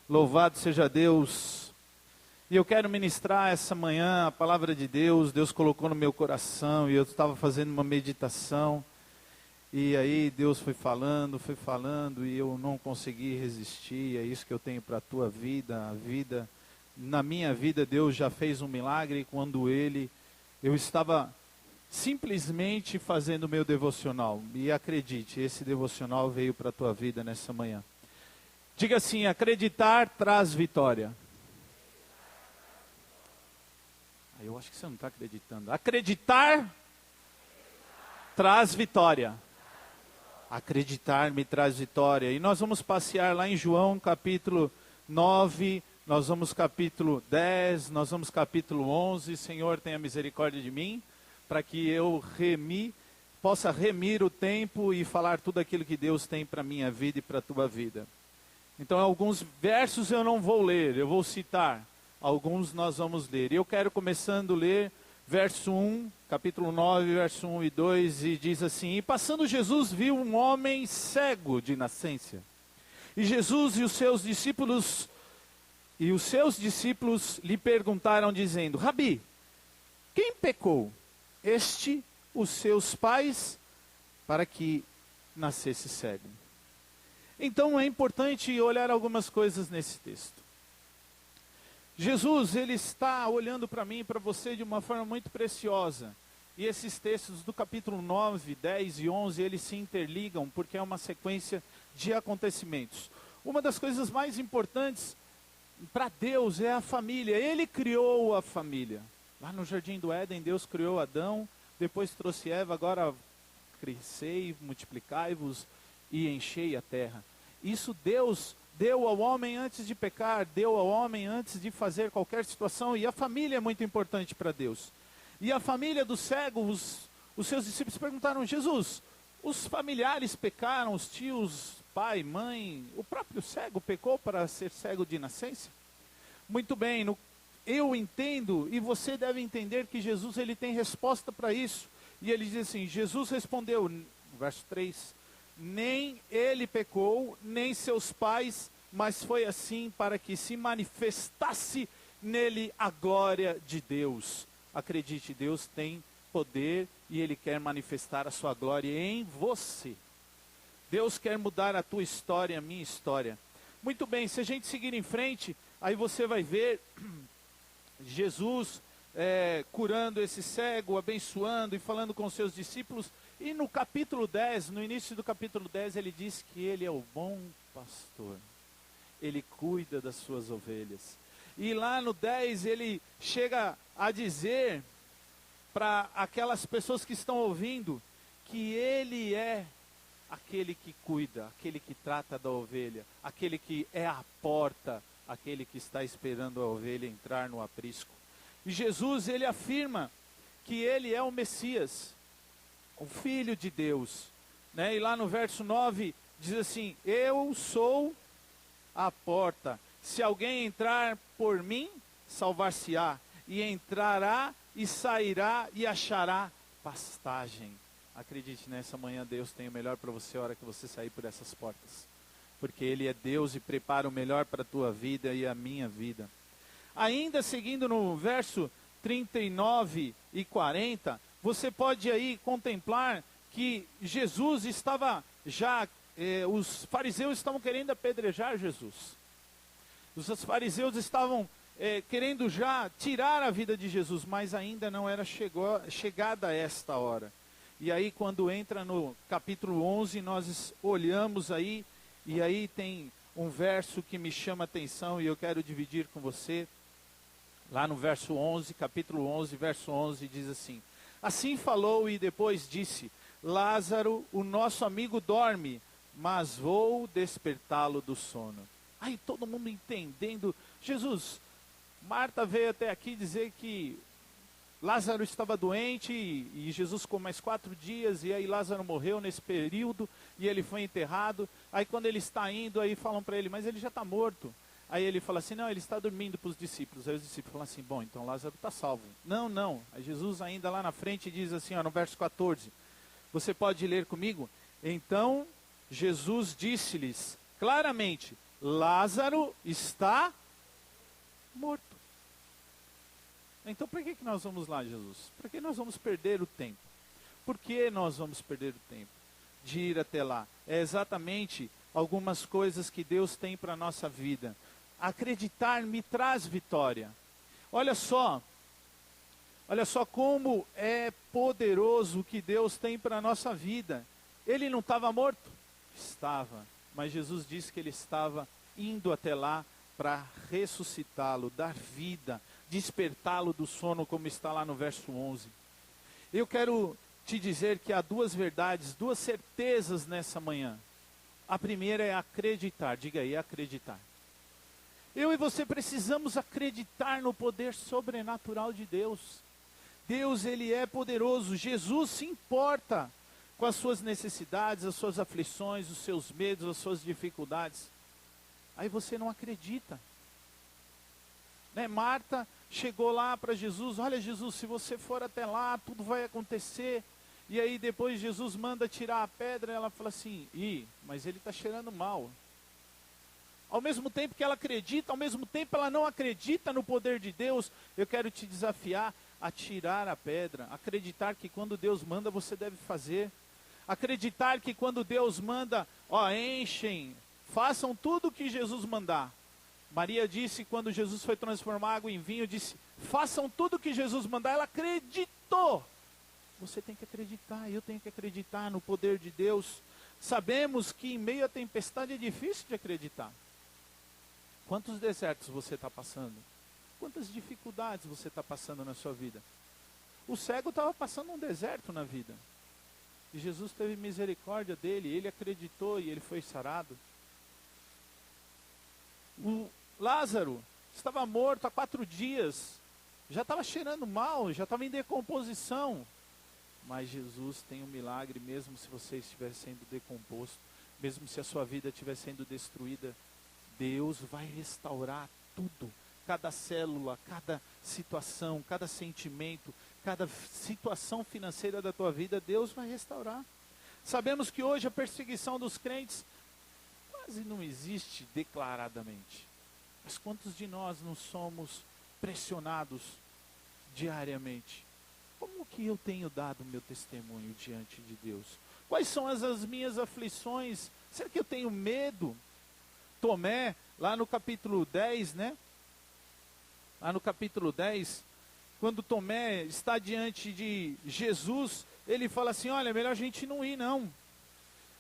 Louvado seja Deus. E eu quero ministrar essa manhã a palavra de Deus. Deus colocou no meu coração e eu estava fazendo uma meditação. E aí Deus foi falando e eu não consegui resistir. É isso que eu tenho para a tua vida. Na minha vida Deus já fez um milagre quando eu estava simplesmente fazendo o meu devocional. E acredite, esse devocional veio para a tua vida nessa manhã. Diga assim: acreditar traz vitória. Eu acho que você não está acreditando. Acreditar traz vitória. Acreditar me traz vitória. E nós vamos passear lá em João capítulo 9, nós vamos capítulo 10, nós vamos capítulo 11. Senhor, tenha misericórdia de mim, para que eu possa remir o tempo e falar tudo aquilo que Deus tem para a minha vida e para a tua vida. Então, alguns versos eu não vou ler, eu vou citar. Alguns nós vamos ler. E eu quero começando a ler verso 1, capítulo 9, verso 1 e 2, e diz assim: E passando Jesus viu um homem cego de nascença. E Jesus e os seus discípulos lhe perguntaram, dizendo: Rabi, quem pecou? Os seus pais, para que nascesse cego? Então é importante olhar algumas coisas nesse texto. Jesus, ele está olhando para mim e para você de uma forma muito preciosa. E esses textos do capítulo 9, 10 e 11, eles se interligam porque é uma sequência de acontecimentos. Uma das coisas mais importantes para Deus é a família. Ele criou a família. Lá no Jardim do Éden, Deus criou Adão, depois trouxe Eva, agora crescei, multiplicai-vos e enchei a terra. Isso Deus deu ao homem antes de pecar, deu ao homem antes de fazer qualquer situação, e a família é muito importante para Deus. E a família do cego, os seus discípulos perguntaram: Jesus, os familiares pecaram, os tios, pai, mãe, o próprio cego pecou para ser cego de nascença? Muito bem, eu entendo, e você deve entender que Jesus ele tem resposta para isso. E ele diz assim, Jesus respondeu, verso 3, nem ele pecou, nem seus pais, mas foi assim para que se manifestasse nele a glória de Deus. Acredite, Deus tem poder e ele quer manifestar a sua glória em você. Deus quer mudar a tua história, a minha história. Muito bem, se a gente seguir em frente, aí você vai ver Jesus curando esse cego, abençoando e falando com os seus discípulos. E no capítulo 10, no início do capítulo 10, ele diz que ele é o bom pastor. Ele cuida das suas ovelhas. E lá no 10, ele chega a dizer para aquelas pessoas que estão ouvindo, que ele é aquele que cuida, aquele que trata da ovelha, aquele que é a porta, aquele que está esperando a ovelha entrar no aprisco. E Jesus, ele afirma que ele é o Messias, o Filho de Deus, né? E lá no verso 9, diz assim, eu sou a porta, se alguém entrar por mim, salvar-se-á, e entrará e sairá e achará pastagem. Acredite, nessa manhã Deus tem o melhor para você a hora que você sair por essas portas, porque Ele é Deus e prepara o melhor para a tua vida e a minha vida. Ainda seguindo no verso 39 e 40, você pode aí contemplar que Jesus estava já, os fariseus estavam querendo apedrejar Jesus. Os fariseus estavam querendo já tirar a vida de Jesus, mas ainda não era chegada esta hora. E aí quando entra no capítulo 11, nós olhamos aí, e aí tem um verso que me chama a atenção e eu quero dividir com você. Lá no verso 11, capítulo 11, verso 11, diz assim, assim falou e depois disse, Lázaro, o nosso amigo dorme, mas vou despertá-lo do sono. Aí todo mundo entendendo, Jesus, Marta veio até aqui dizer que Lázaro estava doente e Jesus ficou mais 4 dias e aí Lázaro morreu nesse período e ele foi enterrado. Aí quando ele está indo, aí falam para ele, mas ele já está morto. Aí ele fala assim, não, ele está dormindo para os discípulos. Aí os discípulos falam assim, bom, então Lázaro está salvo. Não. Aí Jesus ainda lá na frente diz assim, ó, no verso 14, você pode ler comigo? Então Jesus disse-lhes, claramente, Lázaro está morto. Então, por que nós vamos lá, Jesus? Por que nós vamos perder o tempo? Por que nós vamos perder o tempo de ir até lá? É exatamente algumas coisas que Deus tem para a nossa vida. Acreditar me traz vitória. Olha só como é poderoso o que Deus tem para a nossa vida. Ele não estava morto? Estava. Mas Jesus disse que ele estava indo até lá para ressuscitá-lo, dar vida, despertá-lo do sono, como está lá no verso 11. Eu quero te dizer que há duas verdades, duas certezas nessa manhã. A primeira é acreditar. Diga aí, acreditar. Eu e você precisamos acreditar no poder sobrenatural de Deus. Deus, ele é poderoso. Jesus se importa com as suas necessidades, as suas aflições, os seus medos, as suas dificuldades. Aí você não acredita. Né? Marta chegou lá para Jesus, olha Jesus, se você for até lá, tudo vai acontecer. E aí depois Jesus manda tirar a pedra, e ela fala assim, mas ele está cheirando mal. Ao mesmo tempo que ela acredita, ao mesmo tempo ela não acredita no poder de Deus. Eu quero te desafiar a tirar a pedra, acreditar que quando Deus manda você deve fazer. Acreditar que quando Deus manda, enchem, façam tudo o que Jesus mandar. Maria disse, quando Jesus foi transformar água em vinho, disse, façam tudo o que Jesus mandar. Ela acreditou. Você tem que acreditar, eu tenho que acreditar no poder de Deus. Sabemos que em meio à tempestade é difícil de acreditar. Quantos desertos você está passando? Quantas dificuldades você está passando na sua vida? O cego estava passando um deserto na vida. E Jesus teve misericórdia dele, ele acreditou e ele foi sarado. O Lázaro estava morto há 4 dias, já estava cheirando mal, já estava em decomposição. Mas Jesus tem um milagre, mesmo se você estiver sendo decomposto, mesmo se a sua vida estiver sendo destruída, Deus vai restaurar tudo. Cada célula, cada situação, cada sentimento, cada situação financeira da tua vida, Deus vai restaurar. Sabemos que hoje a perseguição dos crentes quase não existe declaradamente. Mas quantos de nós não somos pressionados diariamente? Como que eu tenho dado meu testemunho diante de Deus? Quais são as minhas aflições? Será que eu tenho medo? Tomé, lá no capítulo 10, né? Lá no capítulo 10, quando Tomé está diante de Jesus, ele fala assim, olha, é melhor a gente não ir não.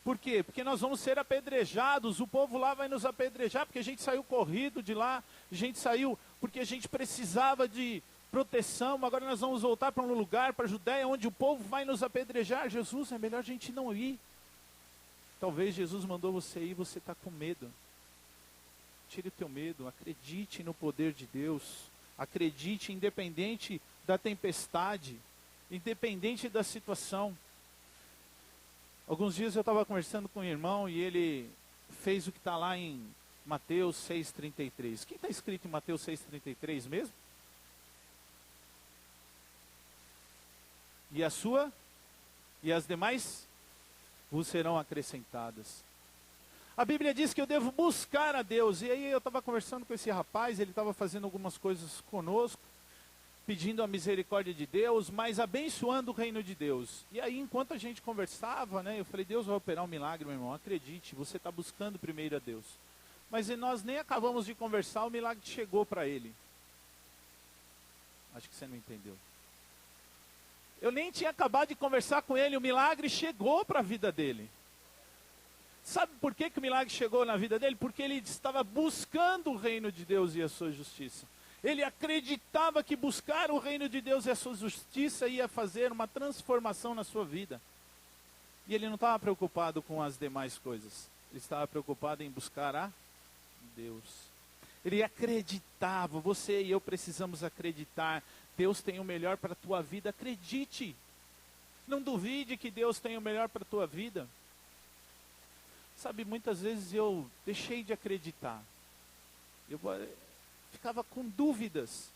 Por quê? Porque nós vamos ser apedrejados, o povo lá vai nos apedrejar, porque a gente saiu corrido de lá, a gente saiu porque a gente precisava de proteção, agora nós vamos voltar para um lugar, para a Judéia, onde o povo vai nos apedrejar. Jesus, é melhor a gente não ir. Talvez Jesus mandou você ir, você está com medo. Tire o teu medo, acredite no poder de Deus, acredite independente da tempestade, independente da situação. Alguns dias eu estava conversando com um irmão e ele fez o que está lá em Mateus 6,33. O que está escrito em Mateus 6,33 mesmo? E a sua e as demais vos serão acrescentadas. A Bíblia diz que eu devo buscar a Deus. E aí eu estava conversando com esse rapaz, ele estava fazendo algumas coisas conosco, pedindo a misericórdia de Deus, mas abençoando o reino de Deus. E aí, enquanto a gente conversava, né, eu falei, Deus vai operar um milagre, meu irmão, acredite, você está buscando primeiro a Deus. Mas nós nem acabamos de conversar, o milagre chegou para ele. Acho que você não entendeu. Eu nem tinha acabado de conversar com ele, o milagre chegou para a vida dele. Sabe por que o milagre chegou na vida dele? Porque ele estava buscando o reino de Deus e a sua justiça. Ele acreditava que buscar o reino de Deus e a sua justiça ia fazer uma transformação na sua vida. E ele não estava preocupado com as demais coisas. Ele estava preocupado em buscar a Deus. Ele acreditava, você e eu precisamos acreditar. Deus tem o melhor para a tua vida, acredite. Não duvide que Deus tem o melhor para a tua vida. Sabe, muitas vezes eu deixei de acreditar. Eu ficava com dúvidas.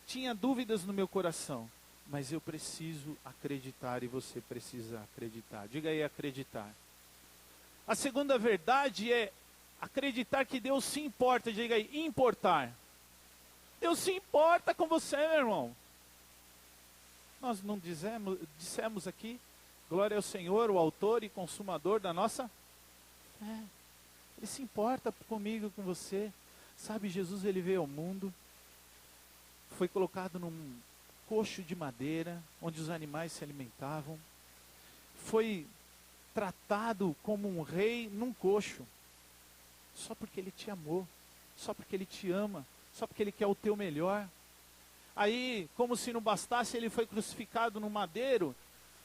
Tinha dúvidas no meu coração. Mas eu preciso acreditar e você precisa acreditar. Diga aí, acreditar. A segunda verdade é acreditar que Deus se importa. Diga aí, importar. Deus se importa com você, meu irmão. Nós não dissemos aqui, glória ao Senhor, o autor e consumador da nossa fé. Ele se importa comigo, com você. Sabe, Jesus, ele veio ao mundo, foi colocado num coxo de madeira, onde os animais se alimentavam. Foi tratado como um rei num coxo. Só porque ele te amou, só porque ele te ama, só porque ele quer o teu melhor. Aí, como se não bastasse, ele foi crucificado no madeiro,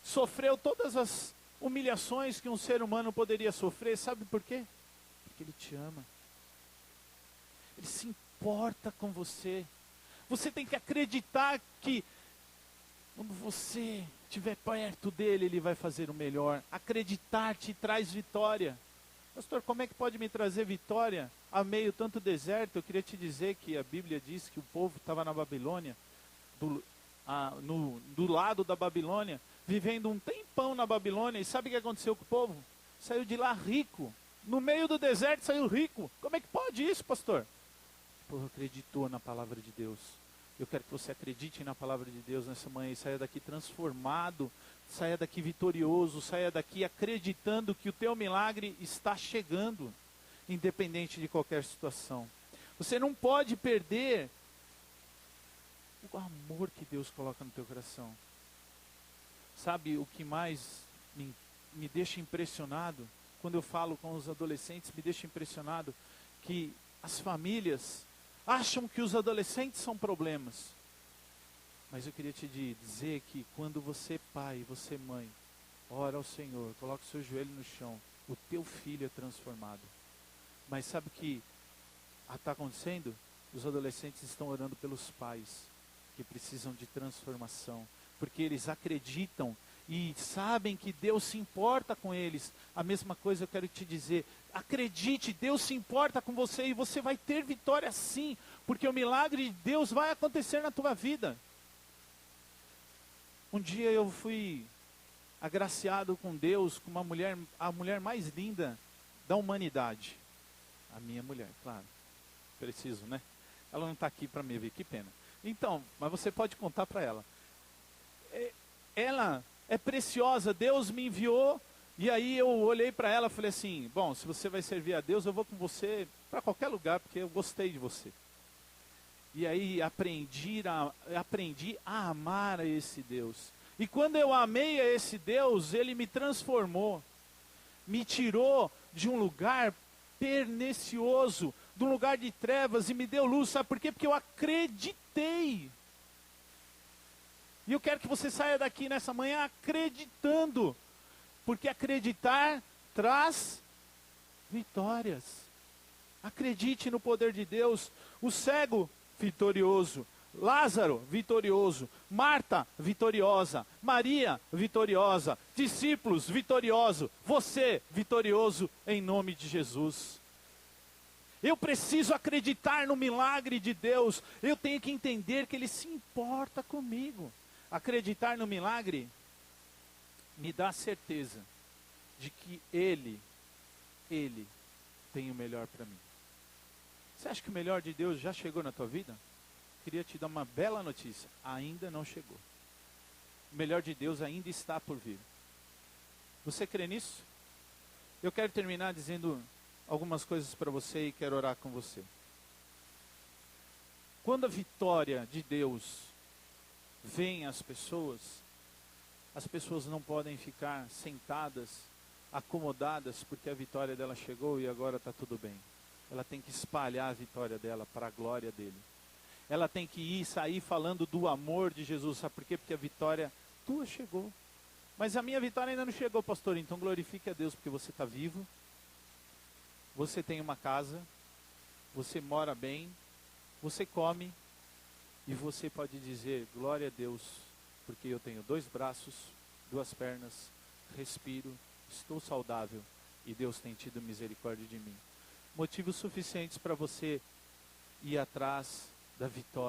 sofreu todas as humilhações que um ser humano poderia sofrer. Sabe por quê? Porque ele te ama. Ele se importa com você. Você tem que acreditar que quando você estiver perto dele, ele vai fazer o melhor. Acreditar te traz vitória. Pastor, como é que pode me trazer vitória a meio tanto deserto? Eu queria te dizer que a Bíblia diz que o povo estava na Babilônia, do lado da Babilônia, vivendo um tempão na Babilônia. E sabe o que aconteceu com o povo? Saiu de lá rico. No meio do deserto saiu rico. Como é que pode isso, pastor? O povo acreditou na palavra de Deus. Eu quero que você acredite na palavra de Deus nessa manhã e saia daqui transformado, saia daqui vitorioso, saia daqui acreditando que o teu milagre está chegando, independente de qualquer situação. Você não pode perder o amor que Deus coloca no teu coração. Sabe o que mais me deixa impressionado? Quando eu falo com os adolescentes, me deixa impressionado que as famílias acham que os adolescentes são problemas. Mas eu queria te dizer que quando você pai, você mãe, ora ao Senhor, coloca o seu joelho no chão, o teu filho é transformado. Mas sabe o que está acontecendo? Os adolescentes estão orando pelos pais, que precisam de transformação, porque eles acreditam e sabem que Deus se importa com eles. A mesma coisa eu quero te dizer, acredite, Deus se importa com você e você vai ter vitória sim, porque o milagre de Deus vai acontecer na tua vida. Um dia eu fui agraciado com Deus, com a mulher mais linda da humanidade. A minha mulher, claro. Preciso, né? Ela não está aqui para me ver, que pena. Então, mas você pode contar para ela. Ela é preciosa, Deus me enviou, e aí eu olhei para ela e falei assim, bom, se você vai servir a Deus, eu vou com você para qualquer lugar, porque eu gostei de você. E aí aprendi a amar a esse Deus. E quando eu amei a esse Deus, ele me transformou, me tirou de um lugar pernicioso, de um lugar de trevas, e me deu luz. Sabe por quê? Porque eu acreditei. E eu quero que você saia daqui nessa manhã acreditando, porque acreditar traz vitórias. Acredite no poder de Deus. O cego, vitorioso. Lázaro, vitorioso. Marta, vitoriosa. Maria, vitoriosa. Discípulos, vitorioso. Você, vitorioso, em nome de Jesus. Eu preciso acreditar no milagre de Deus. Eu tenho que entender que Ele se importa comigo. Acreditar no milagre me dá certeza de que Ele tem o melhor para mim. Você acha que o melhor de Deus já chegou na tua vida? Queria te dar uma bela notícia. Ainda não chegou. O melhor de Deus ainda está por vir. Você crê nisso? Eu quero terminar dizendo algumas coisas para você e quero orar com você. Quando a vitória de Deus vem às pessoas não podem ficar sentadas, acomodadas, porque a vitória dela chegou e agora está tudo bem. Ela tem que espalhar a vitória dela para a glória dele. Ela tem que sair falando do amor de Jesus. Sabe por quê? Porque a vitória tua chegou. Mas a minha vitória ainda não chegou, pastor. Então glorifique a Deus, porque você está vivo. Você tem uma casa. Você mora bem. Você come. E você pode dizer, glória a Deus, porque eu tenho 2 braços, 2 pernas, respiro, estou saudável e Deus tem tido misericórdia de mim. Motivos suficientes para você ir atrás da vitória.